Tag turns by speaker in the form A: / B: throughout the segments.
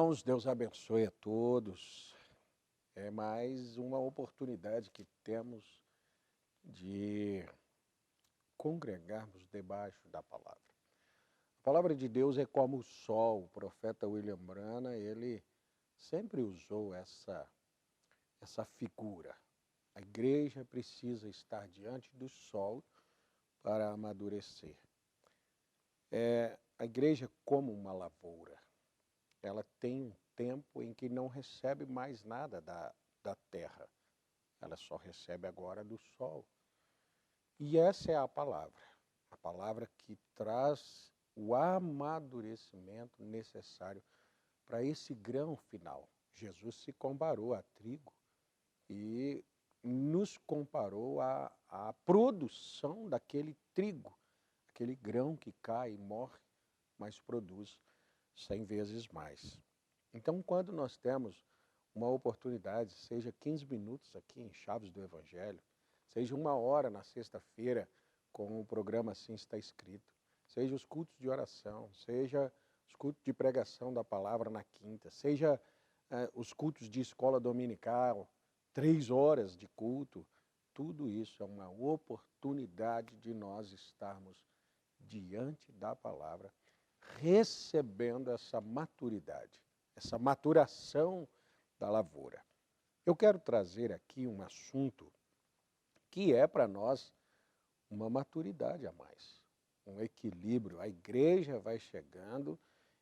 A: irmãos, Deus abençoe a todos. É mais uma oportunidade que temos de congregarmos debaixo da palavra. A palavra de Deus é como o sol. O profeta William Branham, ele sempre usou essa figura. A igreja precisa estar diante do sol para amadurecer. A igreja é como uma lavoura. Ela tem um tempo em que não recebe mais nada da terra. Ela só recebe agora do sol. E essa é a palavra que traz o amadurecimento necessário para esse grão final. Jesus se comparou a trigo e nos comparou à produção daquele trigo, aquele grão que cai e morre, mas produz 100 vezes mais. Então, quando nós temos uma oportunidade, seja 15 minutos aqui em Chaves do Evangelho, seja 1 hora na sexta-feira com o programa Assim Está Escrito, seja os cultos de oração, seja os cultos de pregação da palavra na quinta, seja os cultos de escola dominical, 3 horas de culto, tudo isso é uma oportunidade de nós estarmos diante da palavra, recebendo essa maturidade, essa maturação da lavoura. Eu quero trazer aqui um assunto que é para nós uma maturidade a mais, um equilíbrio. A igreja vai chegando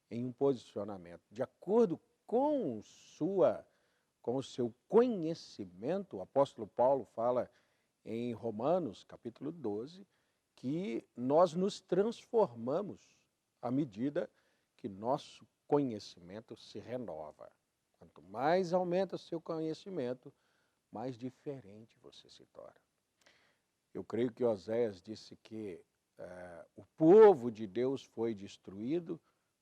A: em um posicionamento de acordo com o seu conhecimento. O apóstolo Paulo fala em Romanos, capítulo 12, que nós nos transformamos à medida que nosso conhecimento se renova. Quanto mais aumenta o seu conhecimento, mais diferente você se torna. Eu creio que Oséias disse que o povo de Deus foi destruído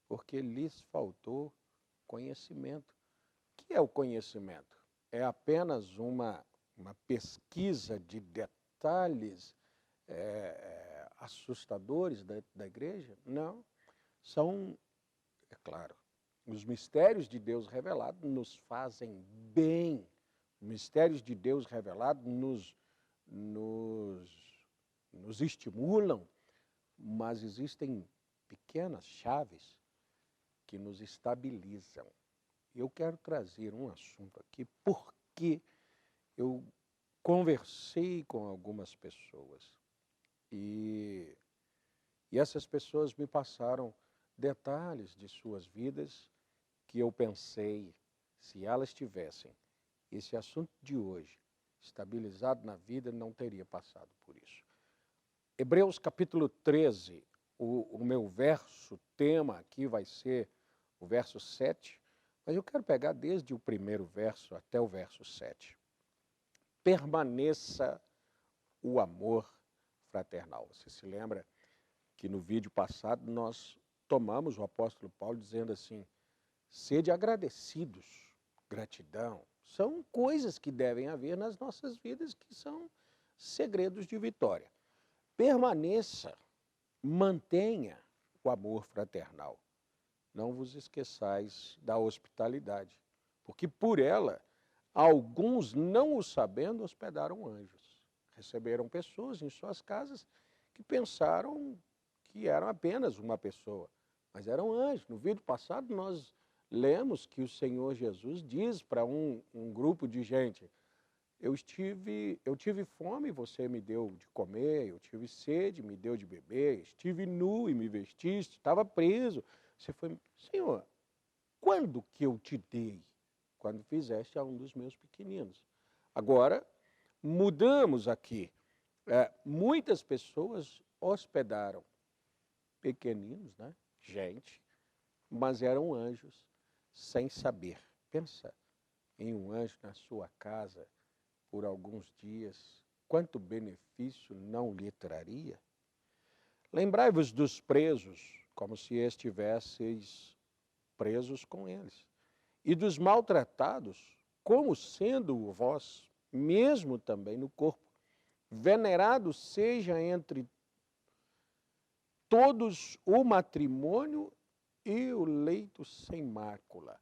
A: porque lhes faltou conhecimento. O que é o conhecimento? É apenas uma pesquisa de detalhes assustadores da igreja? Não. São, é claro, os mistérios de Deus revelados nos fazem bem. Os mistérios de Deus revelados nos estimulam, mas existem pequenas chaves que nos estabilizam. Eu quero trazer um assunto aqui porque eu conversei com algumas pessoas e essas pessoas me passaram detalhes de suas vidas que eu pensei, se elas tivessem esse assunto de hoje estabilizado na vida, não teria passado por isso. Hebreus capítulo 13, o meu verso tema aqui vai ser o verso 7, mas eu quero pegar desde o primeiro verso até o verso 7. Permaneça o amor fraternal. Você se lembra que no vídeo passado nós tomamos o apóstolo Paulo dizendo assim: sede agradecidos, gratidão. São coisas que devem haver nas nossas vidas que são segredos de vitória. Permaneça, mantenha o amor fraternal. Não vos esqueçais da hospitalidade, porque por ela alguns, não o sabendo, hospedaram anjos. Receberam pessoas em suas casas que pensaram que eram apenas uma pessoa, mas eram anjos. No vídeo passado nós lemos que o Senhor Jesus diz para um grupo de gente: eu tive fome e você me deu de comer, eu tive sede, me deu de beber, estive nu e me vestiste, estava preso. Você foi, Senhor, quando que eu te dei? Quando fizeste a um dos meus pequeninos. Agora, mudamos aqui. Muitas pessoas hospedaram pequeninos, né? Gente, mas eram anjos sem saber. Pensa em um anjo na sua casa por alguns dias, quanto benefício não lhe traria? Lembrai-vos dos presos, como se estivesseis presos com eles, e dos maltratados, como sendo vós mesmo também no corpo. Venerado seja entre todos o matrimônio e o leito sem mácula.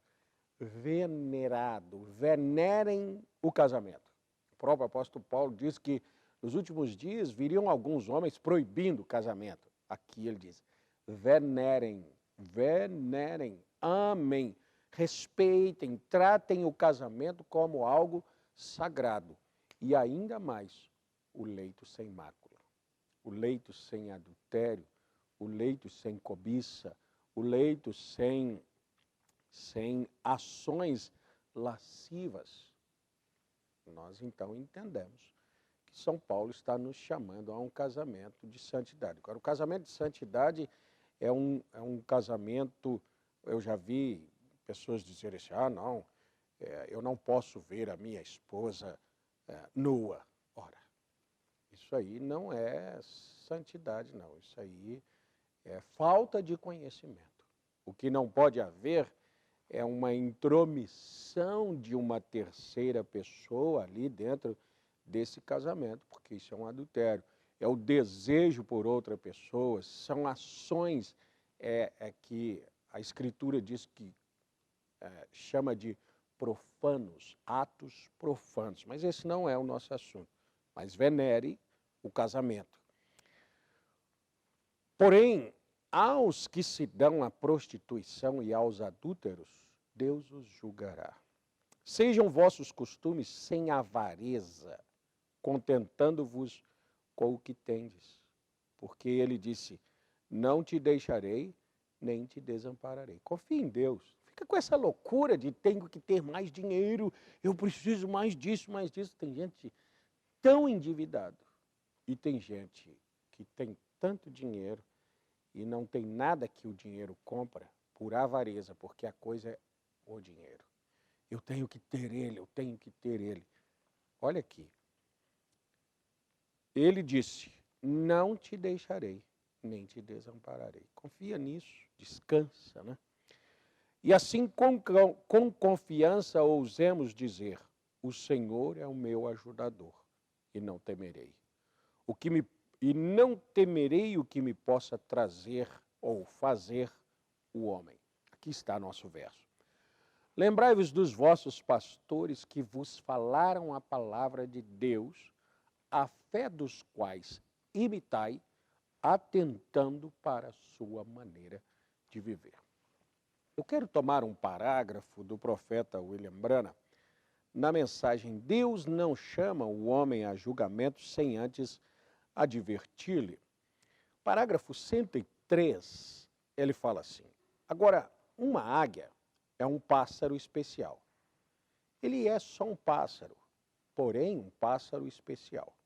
A: venerado. Venerem o casamento. O próprio apóstolo Paulo diz que nos últimos dias viriam alguns homens proibindo o casamento. Aqui ele diz, venerem, venerem, amem, respeitem, tratem o casamento como algo sagrado. E ainda mais, o leito sem mácula, o leito sem adultério, o leito sem cobiça, o leito sem ações lascivas. Nós então entendemos que São Paulo está nos chamando a um casamento de santidade. Agora, o casamento de santidade é um casamento, eu já vi pessoas dizerem assim, não, eu não posso ver a minha esposa nua. Ora, isso aí não é santidade, não. Isso aí é falta de conhecimento. O que não pode haver é uma intromissão de uma terceira pessoa ali dentro desse casamento, porque isso é um adultério. É o desejo por outra pessoa, são ações que a Escritura diz que chama de profanos, atos profanos. Mas esse não é o nosso assunto. Mas venere o casamento. Porém, aos que se dão à prostituição e aos adúlteros, Deus os julgará. Sejam vossos costumes sem avareza, contentando-vos com o que tendes. Porque ele disse, não te deixarei, nem te desampararei. Confie em Deus. Fica com essa loucura de tenho que ter mais dinheiro, eu preciso mais disso, mais disso. Tem gente tão endividada e tem gente que tem tanto dinheiro e não tem nada que o dinheiro compra por avareza, porque a coisa é o dinheiro. Eu tenho que ter ele, eu tenho que ter ele. Olha aqui. Ele disse, não te deixarei, nem te desampararei. Confia nisso, descansa, né? E assim com confiança ousemos dizer, o Senhor é o meu ajudador, e não temerei. E não temerei o que me possa trazer ou fazer o homem. Aqui está nosso verso. Lembrai-vos dos vossos pastores que vos falaram a palavra de Deus, a fé dos quais imitai, atentando para a sua maneira de viver. Eu quero tomar um parágrafo do profeta William Branham na mensagem Deus não chama o homem a julgamento sem antes advertir-lhe. Parágrafo 103, ele fala assim, agora, uma águia é um pássaro especial. Ele é só um pássaro, porém um pássaro especial.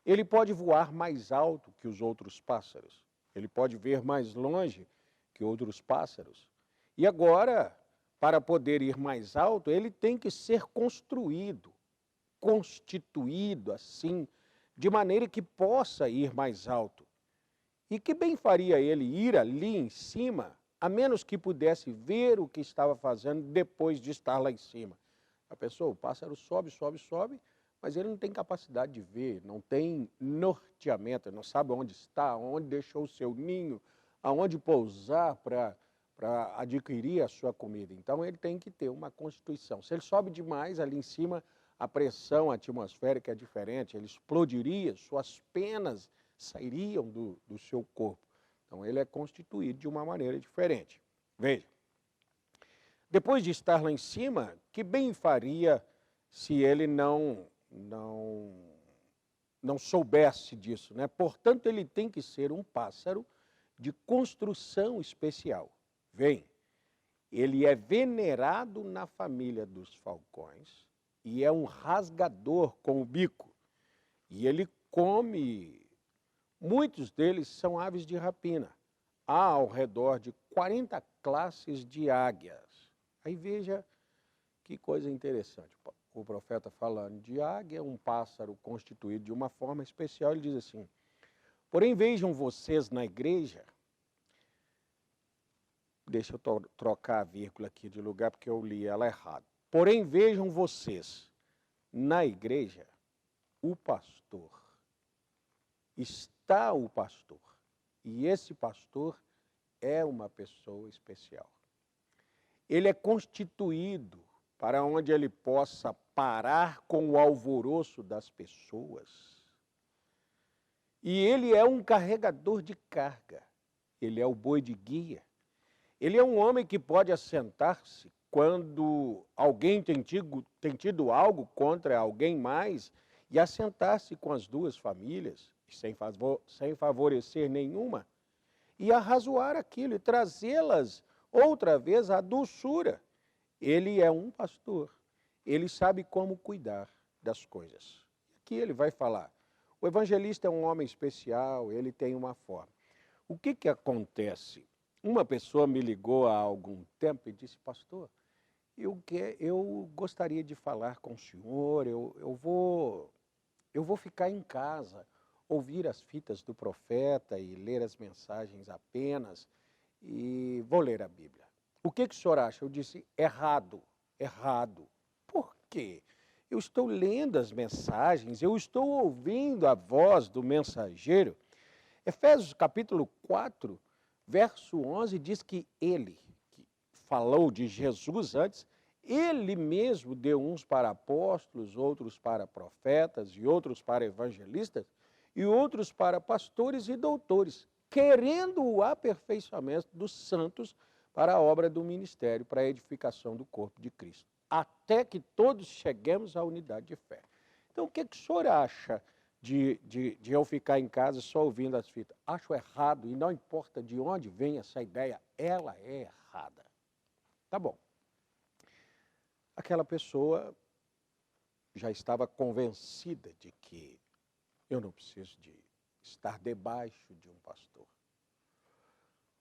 A: Ele pode voar mais alto que os outros pássaros. Ele pode ver mais longe que outros pássaros. E agora, para poder ir mais alto, ele tem que ser construído, constituído assim, de maneira que possa ir mais alto. E que bem faria ele ir ali em cima, a menos que pudesse ver o que estava fazendo depois de estar lá em cima. A pessoa, o pássaro sobe, sobe, sobe, mas ele não tem capacidade de ver, não tem norteamento, não sabe onde está, onde deixou o seu ninho, aonde pousar para adquirir a sua comida. Então ele tem que ter uma constituição. Se ele sobe demais ali em cima, a pressão atmosférica é diferente, ele explodiria, suas penas sairiam do seu corpo. Então ele é constituído de uma maneira diferente. Veja, depois de estar lá em cima, que bem faria se ele não soubesse disso, né? Portanto, ele tem que ser um pássaro de construção especial. Vem, ele é venerado na família dos falcões e é um rasgador com o bico. E ele come, muitos deles são aves de rapina. Há ao redor de 40 classes de águias. Aí veja que coisa interessante. O profeta falando de águia, um pássaro constituído de uma forma especial, ele diz assim, porém vejam vocês na igreja, deixa eu trocar a vírgula aqui de lugar porque eu li ela errado. Porém vejam vocês na igreja o pastor. Está o pastor. E esse pastor é uma pessoa especial. ele é constituído para onde ele possa parar com o alvoroço das pessoas. E ele é um carregador de carga, ele é o boi de guia. Ele é um homem que pode assentar-se quando alguém tem tido algo contra alguém mais e assentar-se com as duas famílias, sem favorecer nenhuma, e arrazoar aquilo e trazê-las outra vez à doçura. Ele é um pastor, ele sabe como cuidar das coisas. Aqui ele vai falar, o evangelista é um homem especial, ele tem uma forma. O que acontece? Uma pessoa me ligou há algum tempo e disse, pastor, eu gostaria de falar com o senhor, eu vou ficar em casa, ouvir as fitas do profeta e ler as mensagens apenas, e vou ler a Bíblia. O que o senhor acha? Eu disse, errado. Por quê? Eu estou lendo as mensagens, eu estou ouvindo a voz do mensageiro. Efésios capítulo 4, verso 11, diz que ele, que falou de Jesus antes, ele mesmo deu uns para apóstolos, outros para profetas e outros para evangelistas e outros para pastores e doutores, querendo o aperfeiçoamento dos santos para a obra do ministério, para a edificação do corpo de Cristo, até que todos cheguemos à unidade de fé. Então, o que o senhor acha de eu ficar em casa só ouvindo as fitas? Acho errado, e não importa de onde vem essa ideia, ela é errada. Tá bom. Aquela pessoa já estava convencida de que eu não preciso de estar debaixo de um pastor.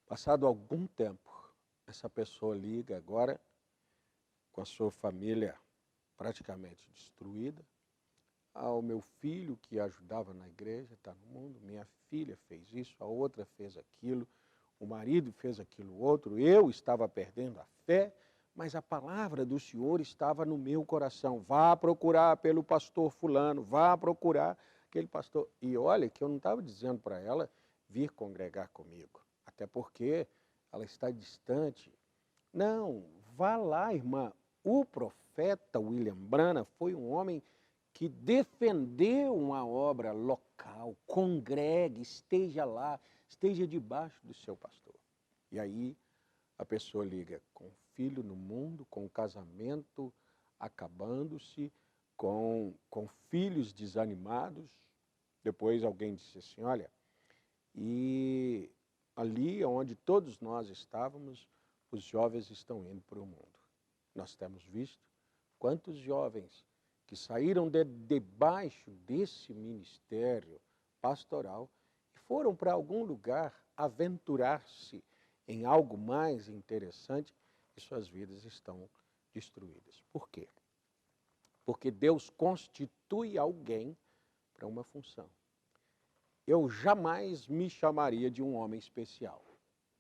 A: Passado algum tempo, essa pessoa liga agora com a sua família praticamente destruída. Ao meu filho que ajudava na igreja, está no mundo, minha filha fez isso, a outra fez aquilo, o marido fez aquilo outro, eu estava perdendo a fé, mas a palavra do Senhor estava no meu coração. Vá procurar pelo pastor fulano, vá procurar aquele pastor. E olha que eu não estava dizendo para ela vir congregar comigo, até porque ela está distante. Não, vá lá, irmã. O profeta William Branham foi um homem que defendeu uma obra local, congregue, esteja lá, esteja debaixo do seu pastor. E aí a pessoa liga com o filho no mundo, com o casamento acabando-se, com filhos desanimados. Depois alguém disse assim, olha, e ali onde todos nós estávamos, os jovens estão indo para o mundo. Nós temos visto quantos jovens que saíram debaixo desse ministério pastoral e foram para algum lugar aventurar-se em algo mais interessante e suas vidas estão destruídas. Por quê? Porque Deus constitui alguém para uma função. Eu jamais me chamaria de um homem especial.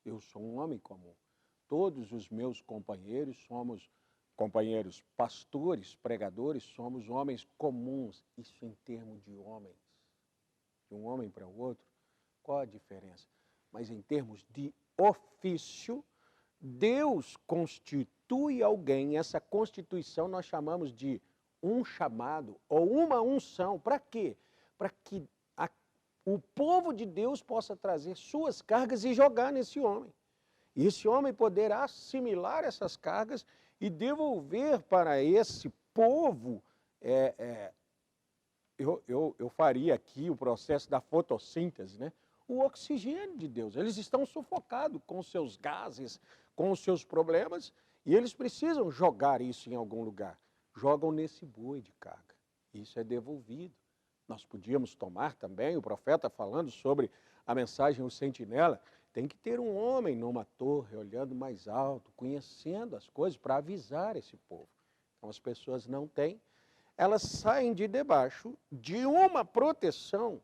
A: Eu sou um homem comum. Todos os meus companheiros somos companheiros pastores, pregadores, somos homens comuns. Isso em termos de homens. De um homem para o outro, qual a diferença? Mas em termos de ofício, Deus constitui alguém. Essa constituição nós chamamos de um chamado ou uma unção. Para quê? Para que o povo de Deus possa trazer suas cargas e jogar nesse homem. E esse homem poder assimilar essas cargas e devolver para esse povo, eu faria aqui o processo da fotossíntese, né? O oxigênio de Deus. Eles estão sufocados com os seus gases, com os seus problemas, e eles precisam jogar isso em algum lugar. Jogam nesse boi de carga. Isso é devolvido. Nós podíamos tomar também, o profeta falando sobre a mensagem O Sentinela, tem que ter um homem numa torre, olhando mais alto, conhecendo as coisas para avisar esse povo. Então as pessoas não têm, elas saem de debaixo de uma proteção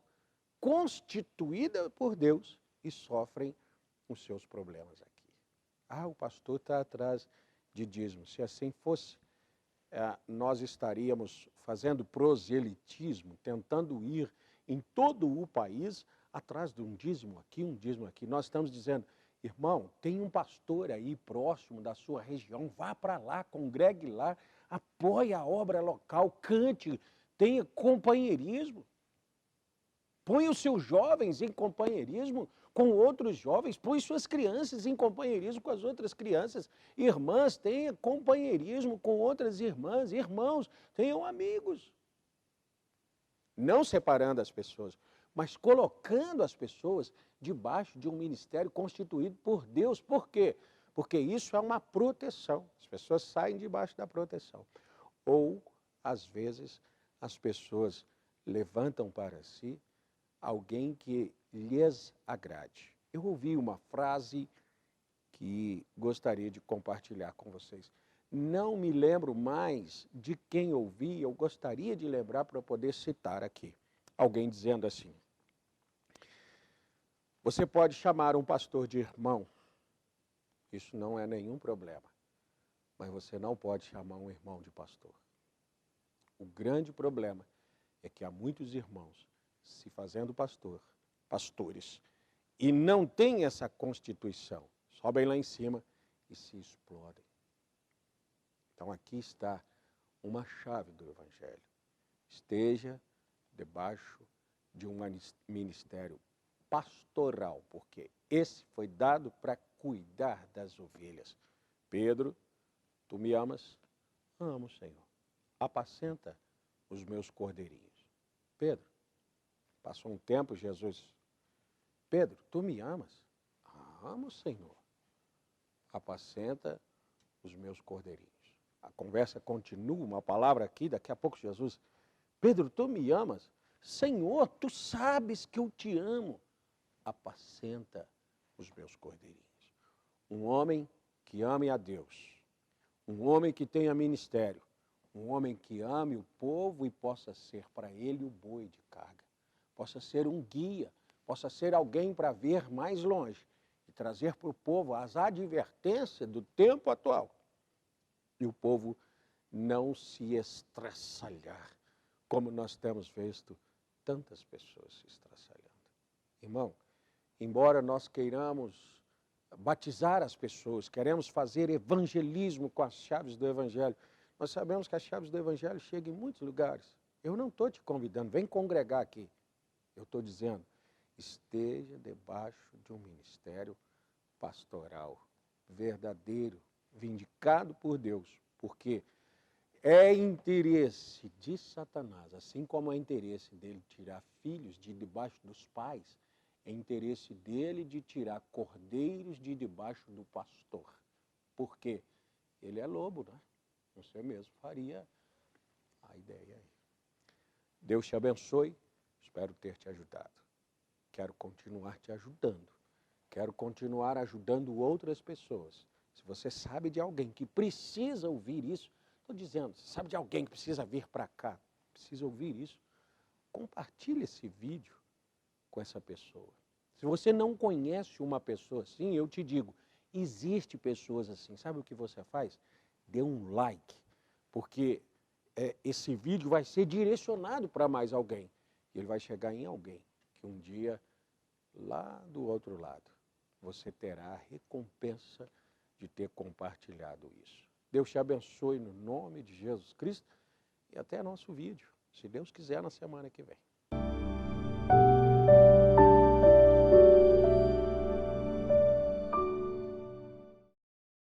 A: constituída por Deus e sofrem os seus problemas aqui. Ah, o pastor está atrás de dízimo. Se assim fosse, nós estaríamos fazendo proselitismo, tentando ir em todo o país atrás de um dízimo aqui, um dízimo aqui. Nós estamos dizendo, Irmão, tem um pastor aí próximo da sua região, vá para lá, congregue lá, apoie a obra local, cante, tenha companheirismo. Põe os seus jovens em companheirismo com outros jovens, põe suas crianças em companheirismo com as outras crianças. Irmãs, tenha companheirismo com outras irmãs. Irmãos, tenham amigos. Não separando as pessoas, mas colocando as pessoas debaixo de um ministério constituído por Deus. Por quê? Porque isso é uma proteção. As pessoas saem debaixo da proteção. Ou, às vezes, as pessoas levantam para si alguém que lhes agrade. Eu ouvi uma frase que gostaria de compartilhar com vocês. Não me lembro mais de quem ouvi, eu gostaria de lembrar para poder citar aqui. Alguém dizendo assim: você pode chamar um pastor de irmão, isso não é nenhum problema, mas você não pode chamar um irmão de pastor. O grande problema é que há muitos irmãos se fazendo pastores, e não têm essa constituição, sobem lá em cima e se explodem. Então aqui está uma chave do Evangelho. Esteja debaixo de um ministério pastoral, porque esse foi dado para cuidar das ovelhas. Pedro, tu me amas? Amo, Senhor. Apacenta os meus cordeirinhos. Pedro, passou um tempo, Jesus, Pedro, tu me amas? Amo, Senhor. Apacenta os meus cordeirinhos. A conversa continua, uma palavra aqui, daqui a pouco Jesus, Pedro, tu me amas? Senhor, tu sabes que eu te amo. Apacenta os meus cordeirinhos. Um homem que ame a Deus, um homem que tenha ministério, um homem que ame o povo e possa ser para ele o boi de carga, possa ser um guia, possa ser alguém para ver mais longe e trazer para o povo as advertências do tempo atual. E o povo não se estraçalhar, como nós temos visto tantas pessoas se estraçalhando. Irmão, embora nós queiramos batizar as pessoas, queremos fazer evangelismo com as chaves do Evangelho, nós sabemos que as chaves do Evangelho chegam em muitos lugares. Eu não estou te convidando, vem congregar aqui. Eu estou dizendo, esteja debaixo de um ministério pastoral, verdadeiro, vindicado por Deus, porque é interesse de Satanás, assim como é interesse dele tirar filhos de debaixo dos pais, é interesse dele de tirar cordeiros de debaixo do pastor. Por quê? Ele é lobo, né? Você mesmo faria a ideia aí. Deus te abençoe, espero ter te ajudado. Quero continuar te ajudando. Quero continuar ajudando outras pessoas. Se você sabe de alguém que precisa ouvir isso, estou dizendo, se sabe de alguém que precisa vir para cá, precisa ouvir isso, compartilhe esse vídeo com essa pessoa. Se você não conhece uma pessoa assim, eu te digo, existe pessoas assim. Sabe o que você faz? Dê um like, porque esse vídeo vai ser direcionado para mais alguém. E ele vai chegar em alguém que um dia, lá do outro lado, você terá a recompensa de ter compartilhado isso. Deus te abençoe no nome de Jesus Cristo e até nosso vídeo, se Deus quiser, na semana que vem.